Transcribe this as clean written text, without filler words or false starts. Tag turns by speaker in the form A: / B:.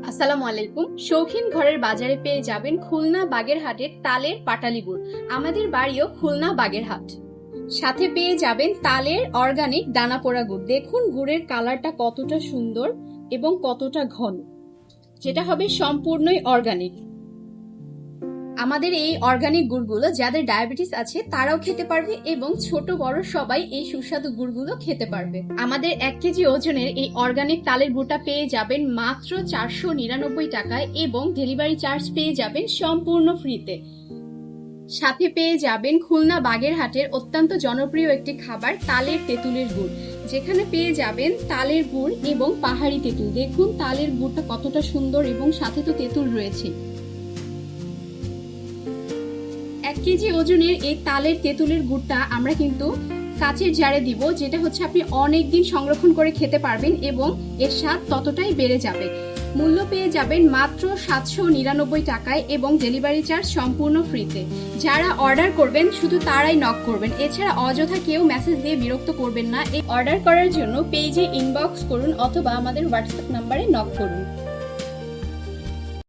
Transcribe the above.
A: আসসালামু আলাইকুম। শৌখিন ঘরের বাজারে পেয়ে যাবেন খুলনা বাগেরহাটের তালের পাটালি গুড়। আমাদের বাড়িও খুলনা বাগেরহাট। সাথে পেয়ে যাবেন তালের অর্গানিক দানা পোড়া গুড়। দেখুন গুড়ের কালারটা কতটা সুন্দর এবং কতটা ঘন, যেটা হবে সম্পূর্ণই অর্গানিক। আমাদের এই অর্গানিক গুড়গুলো যাদের ডায়াবেটিস আছে তারাও খেতে পারবে এবং ছোট বড় সবাই এই সুস্বাদু গুড়গুলো খেতে পারবে। আমাদের 1 কেজি ওজনের এই অর্গানিক তালের গুড়টা পেয়ে যাবেন মাত্র 499 টাকায় এবং ডেলিভারি চার্জ পেয়ে যাবেন সম্পূর্ণ ফ্রিতে। সাথে পেয়ে যাবেন খুলনা বাগেরহাটের অত্যন্ত জনপ্রিয় একটি খাবার তালের তেঁতুলের গুড়, যেখানে পেয়ে যাবেন তালের গুড় এবং পাহাড়ি তেঁতুল। দেখুন তালের গুড়টা কতটা সুন্দর এবং সাথে তো তেঁতুল রয়েছে। 1 কেজি ওজনের এই তালের তেঁতুলের গুড়টা আমরা কিন্তু কাচের জারে দিব, যেটা হচ্ছে আপনি অনেকদিন সংরক্ষণ করে খেতে পারবেন এবং এর স্বাদ ততটাই বেড়ে যাবে। মূল্য পেয়ে যাবেন মাত্র 799 টাকায় এবং ডেলিভারি চার্জ সম্পূর্ণ ফ্রিতে। যারা অর্ডার করবেন শুধু তারাই নক করবেন, এছাড়া অযথা কেউ মেসেজ দিয়ে বিরক্ত করবেন না। এই অর্ডার করার জন্য পেজে ইনবক্স করুন অথবা আমাদের হোয়াটসঅ্যাপ নাম্বারে নক করুন।